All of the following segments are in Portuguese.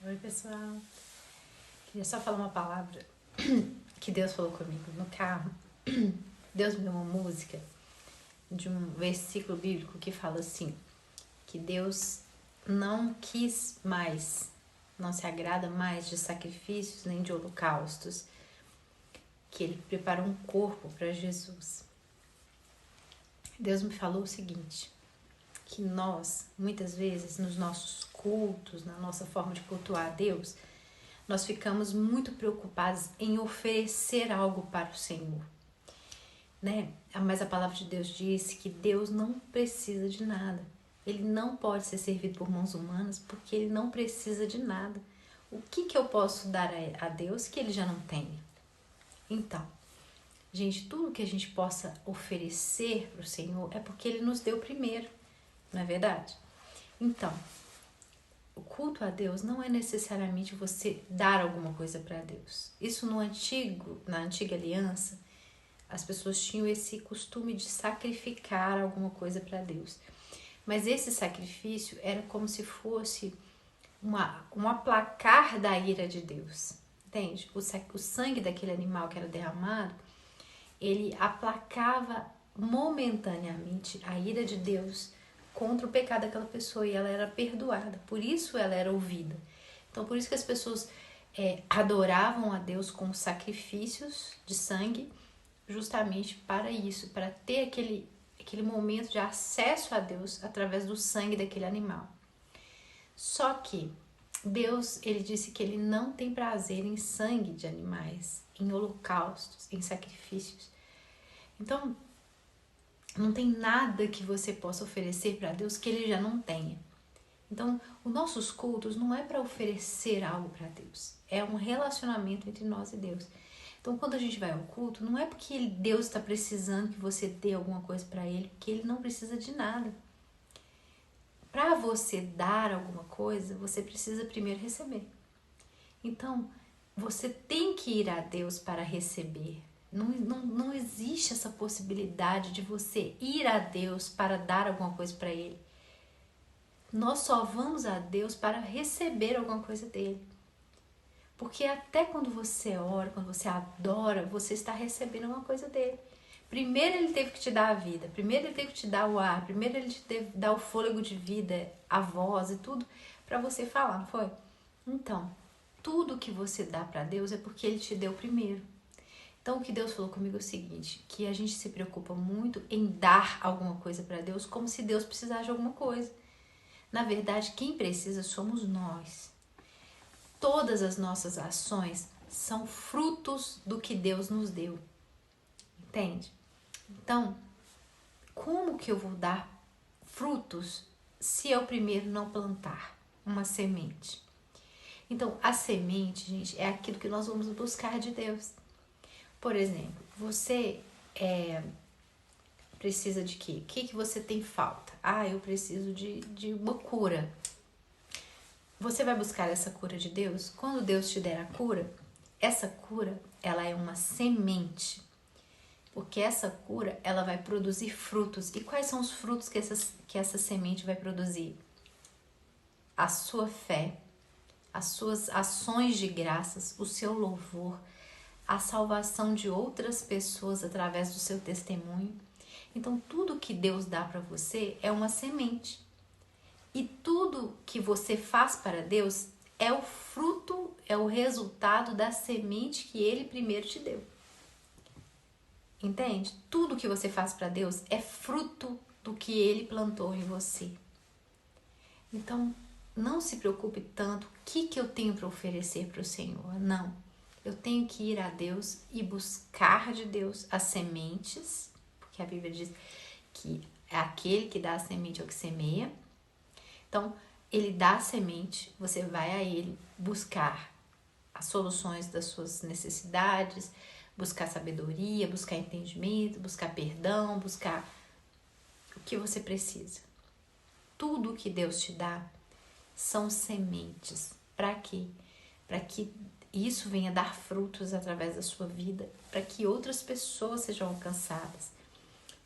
Oi, pessoal. Queria só falar uma palavra que Deus falou comigo no carro. Deus me deu uma música de um versículo bíblico que fala assim, que Deus não quis mais, não se agrada mais de sacrifícios nem de holocaustos, que Ele preparou um corpo para Jesus. Deus me falou o seguinte, que nós, muitas vezes, nos nossos cultos, na nossa forma de cultuar a Deus, nós ficamos muito preocupados em oferecer algo para o Senhor, né? Mas a palavra de Deus diz que Deus não precisa de nada. Ele não pode ser servido por mãos humanas porque Ele não precisa de nada. O que eu posso dar a Deus que Ele já não tem? Então, gente, tudo que a gente possa oferecer para o Senhor é porque Ele nos deu primeiro, não é verdade? Então, o culto a Deus não é necessariamente você dar alguma coisa para Deus. Isso na antiga aliança, as pessoas tinham esse costume de sacrificar alguma coisa para Deus. Mas esse sacrifício era como se fosse um aplacar da ira de Deus. Entende? O sangue daquele animal que era derramado, ele aplacava momentaneamente a ira de Deus contra o pecado daquela pessoa e ela era perdoada, por isso ela era ouvida. Então, por isso que as pessoas adoravam a Deus com sacrifícios de sangue, justamente para isso, para ter aquele momento de acesso a Deus através do sangue daquele animal. Só que Deus, ele disse que ele não tem prazer em sangue de animais, em holocaustos, em sacrifícios. Então, não tem nada que você possa oferecer para Deus que Ele já não tenha. Então, os nossos cultos não é para oferecer algo para Deus. É um relacionamento entre nós e Deus. Então, quando a gente vai ao culto, não é porque Deus está precisando que você dê alguma coisa para Ele, porque Ele não precisa de nada. Para você dar alguma coisa, você precisa primeiro receber. Então, você tem que ir a Deus para receber. Não existe essa possibilidade de você ir a Deus para dar alguma coisa para Ele. Nós só vamos a Deus para receber alguma coisa dEle. Porque até quando você ora, quando você adora, você está recebendo alguma coisa dEle. Primeiro Ele teve que te dar a vida, primeiro Ele teve que te dar o ar, primeiro Ele teve que dar o fôlego de vida, a voz e tudo para você falar, não foi? Então, tudo que você dá para Deus é porque Ele te deu primeiro. Então, o que Deus falou comigo é o seguinte, que a gente se preocupa muito em dar alguma coisa para Deus como se Deus precisasse de alguma coisa. Na verdade, quem precisa somos nós. Todas as nossas ações são frutos do que Deus nos deu. Entende? Então, como que eu vou dar frutos se eu primeiro não plantar uma semente? Então, a semente, gente, é aquilo que nós vamos buscar de Deus. Por exemplo, você precisa de quê? O que você tem falta? Eu preciso de uma cura. Você vai buscar essa cura de Deus? Quando Deus te der a cura, essa cura, ela é uma semente. Porque essa cura, ela vai produzir frutos. E quais são os frutos que essa semente vai produzir? A sua fé, as suas ações de graças, o seu louvor, a salvação de outras pessoas através do seu testemunho. Então, tudo que Deus dá para você é uma semente. E tudo que você faz para Deus é o fruto, é o resultado da semente que Ele primeiro te deu. Entende? Tudo que você faz para Deus é fruto do que Ele plantou em você. Então, não se preocupe tanto o que eu tenho para oferecer para o Senhor. Não. Eu tenho que ir a Deus e buscar de Deus as sementes, porque a Bíblia diz que é aquele que dá a semente é o que semeia. Então, Ele dá a semente, você vai a Ele buscar as soluções das suas necessidades, buscar sabedoria, buscar entendimento, buscar perdão, buscar o que você precisa. Tudo que Deus te dá são sementes. Para quê? Para que isso venha dar frutos através da sua vida, para que outras pessoas sejam alcançadas.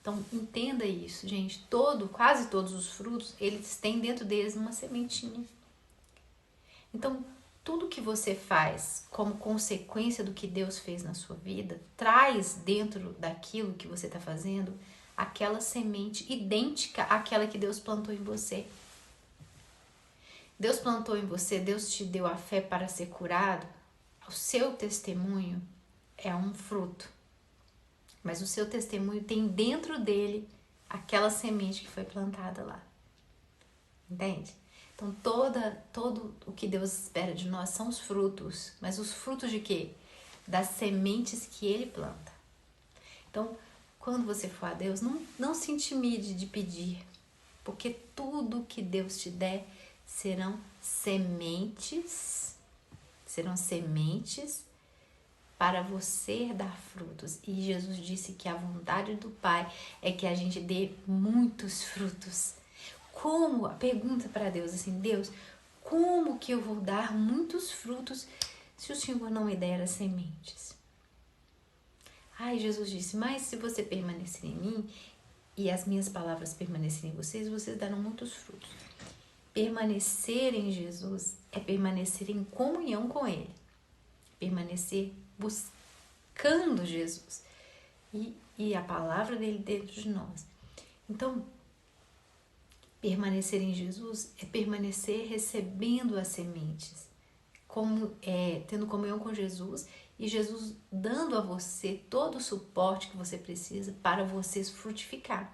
Então, entenda isso, gente. Quase todos os frutos, eles têm dentro deles uma sementinha. Então, Tudo que você faz como consequência do que Deus fez na sua vida, traz dentro daquilo que você está fazendo aquela semente idêntica àquela que Deus plantou em você. Deus plantou em você, Deus te deu a fé para ser curado. O seu testemunho é um fruto, mas o seu testemunho tem dentro dele aquela semente que foi plantada lá. Entende? Então, todo o que Deus espera de nós são os frutos. Mas os frutos de quê? Das sementes que Ele planta. Então, quando você for a Deus, não se intimide de pedir. Porque tudo que Deus te der serão sementes. Serão sementes para você dar frutos. E Jesus disse que a vontade do Pai é que a gente dê muitos frutos. Como? A pergunta para Deus assim, Deus, como que eu vou dar muitos frutos se o Senhor não me der as sementes? Ai, Jesus disse, mas se você permanecer em mim e as minhas palavras permanecerem em vocês darão muitos frutos. Permanecer em Jesus é permanecer em comunhão com Ele. Permanecer buscando Jesus e a palavra dele dentro de nós. Então, permanecer em Jesus é permanecer recebendo as sementes, tendo comunhão com Jesus e Jesus dando a você todo o suporte que você precisa para você frutificar.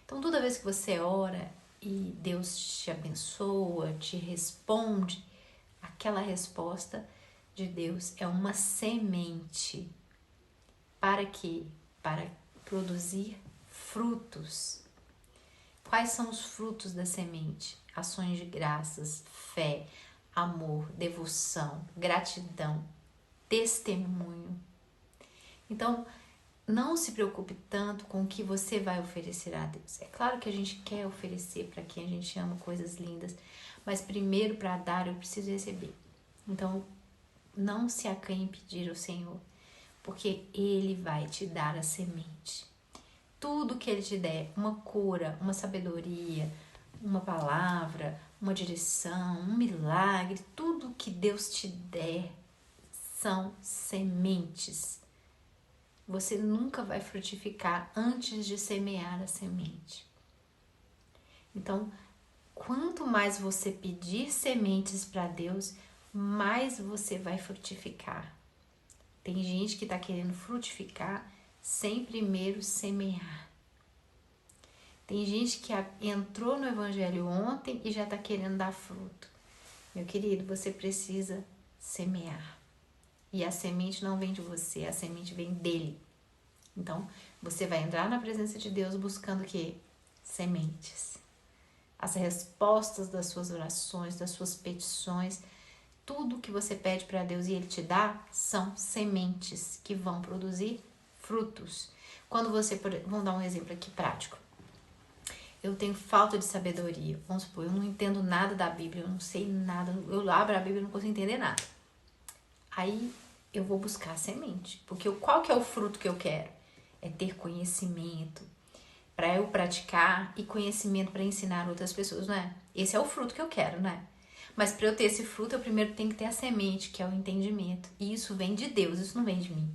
Então, toda vez que você ora e Deus te abençoa, te responde, aquela resposta de Deus é uma semente. Para quê? Para produzir frutos. Quais são os frutos da semente? Ações de graças, fé, amor, devoção, gratidão, testemunho. Então, não se preocupe tanto com o que você vai oferecer a Deus. É claro que a gente quer oferecer para quem a gente ama coisas lindas, mas primeiro para dar eu preciso receber. Então, não se acanhe em pedir ao Senhor, porque Ele vai te dar a semente. Tudo que Ele te der, uma cura, uma sabedoria, uma palavra, uma direção, um milagre, tudo que Deus te der são sementes. Você nunca vai frutificar antes de semear a semente. Então, quanto mais você pedir sementes para Deus, mais você vai frutificar. Tem gente que está querendo frutificar sem primeiro semear. Tem gente que entrou no evangelho ontem e já está querendo dar fruto. Meu querido, você precisa semear. E a semente não vem de você, a semente vem dele. Então, você vai entrar na presença de Deus buscando o quê? Sementes. As respostas das suas orações, das suas petições, tudo que você pede para Deus e Ele te dá, são sementes que vão produzir frutos. Quando você, vamos dar um exemplo aqui prático. Eu tenho falta de sabedoria. Vamos supor, eu não entendo nada da Bíblia, eu não sei nada. Eu abro a Bíblia e não consigo entender nada. Aí eu vou buscar a semente. Porque qual que é o fruto que eu quero? É ter conhecimento para eu praticar e conhecimento para ensinar outras pessoas, não é? Esse é o fruto que eu quero, não é? Mas para eu ter esse fruto, eu primeiro tenho que ter a semente, que é o entendimento. E isso vem de Deus, isso não vem de mim.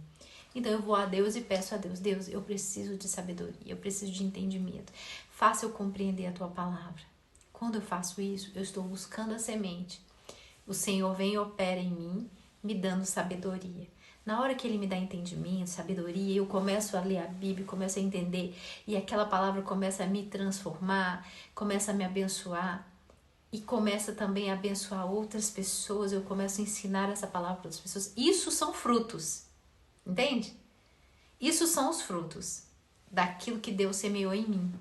Então eu vou a Deus e peço a Deus, Deus, eu preciso de sabedoria, eu preciso de entendimento. Faça eu compreender a tua palavra. Quando eu faço isso, eu estou buscando a semente. O Senhor vem e opera em mim, me dando sabedoria. Na hora que Ele me dá entendimento, sabedoria, eu começo a ler a Bíblia, começo a entender, e aquela palavra começa a me transformar, começa a me abençoar, e começa também a abençoar outras pessoas, eu começo a ensinar essa palavra para outras pessoas. Isso são frutos. Entende? Isso são os frutos daquilo que Deus semeou em mim.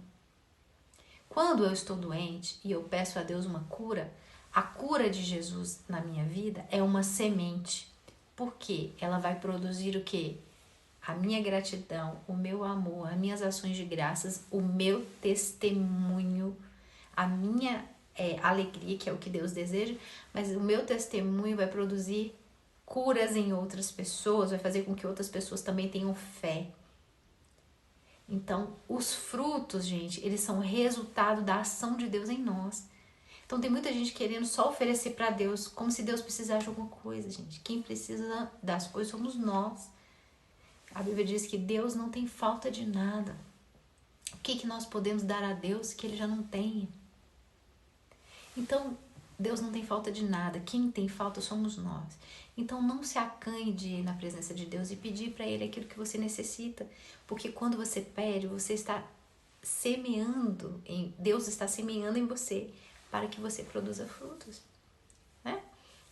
Quando eu estou doente e eu peço a Deus uma cura, a cura de Jesus na minha vida é uma semente. Porque ela vai produzir o quê? A minha gratidão, o meu amor, as minhas ações de graças, o meu testemunho, a minha alegria, que é o que Deus deseja, mas o meu testemunho vai produzir curas em outras pessoas, vai fazer com que outras pessoas também tenham fé. Então, os frutos, gente, eles são resultado da ação de Deus em nós. Então tem muita gente querendo só oferecer para Deus, como se Deus precisasse de alguma coisa, gente. Quem precisa das coisas somos nós. A Bíblia diz que Deus não tem falta de nada. O que nós podemos dar a Deus que Ele já não tem? Então, Deus não tem falta de nada. Quem tem falta somos nós. Então, não se acanhe de ir na presença de Deus e pedir para Ele aquilo que você necessita. Porque quando você pede, você está semeando, Deus está semeando em você para que você produza frutos, né?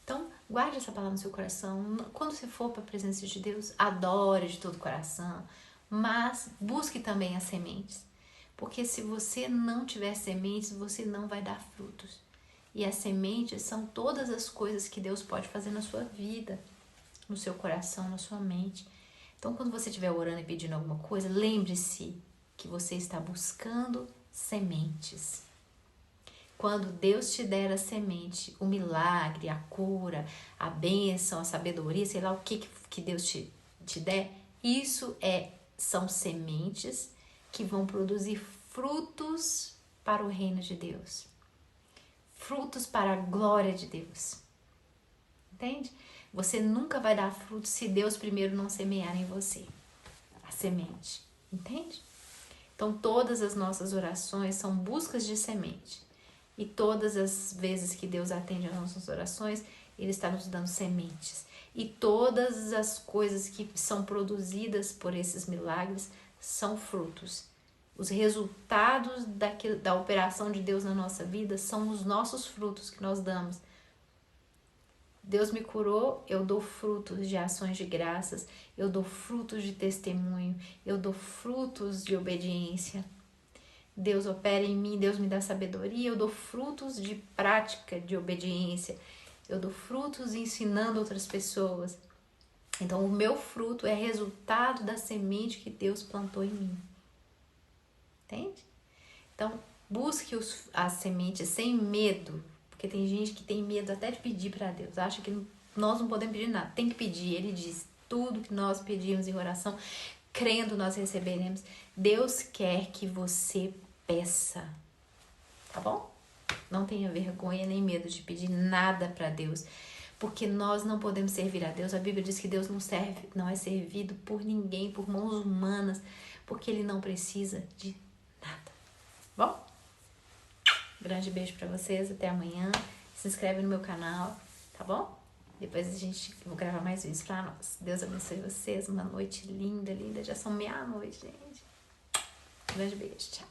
Então, guarde essa palavra no seu coração. Quando você for para a presença de Deus, adore de todo o coração, mas busque também as sementes. Porque se você não tiver sementes, você não vai dar frutos. E as sementes são todas as coisas que Deus pode fazer na sua vida, no seu coração, na sua mente. Então, quando você estiver orando e pedindo alguma coisa, lembre-se que você está buscando sementes. Quando Deus te der a semente, o milagre, a cura, a bênção, a sabedoria, sei lá o que Deus te der, isso são sementes que vão produzir frutos para o reino de Deus. Frutos para a glória de Deus. Entende? Você nunca vai dar frutos se Deus primeiro não semear em você a semente. Entende? Então, todas as nossas orações são buscas de semente. E todas as vezes que Deus atende às nossas orações, Ele está nos dando sementes. E todas as coisas que são produzidas por esses milagres são frutos. Os resultados da operação de Deus na nossa vida são os nossos frutos que nós damos. Deus me curou, eu dou frutos de ações de graças, eu dou frutos de testemunho, eu dou frutos de obediência. Deus opera em mim, Deus me dá sabedoria, eu dou frutos de prática de obediência, eu dou frutos ensinando outras pessoas. Então, o meu fruto é resultado da semente que Deus plantou em mim. Entende? Então, busque as sementes sem medo, porque tem gente que tem medo até de pedir para Deus, acha que nós não podemos pedir nada, tem que pedir. Ele diz, tudo que nós pedimos em oração, crendo nós receberemos. Deus quer que você peça, tá bom? Não tenha vergonha nem medo de pedir nada para Deus, porque nós não podemos servir a Deus. A Bíblia diz que Deus não é servido por ninguém, por mãos humanas, porque Ele não precisa de nada. Bom? Grande beijo para vocês, até amanhã. Se inscreve no meu canal, tá bom? Depois vou gravar mais vídeos pra nós. Deus abençoe vocês, uma noite linda, linda. Já são meia-noite, gente. Grande beijo, tchau.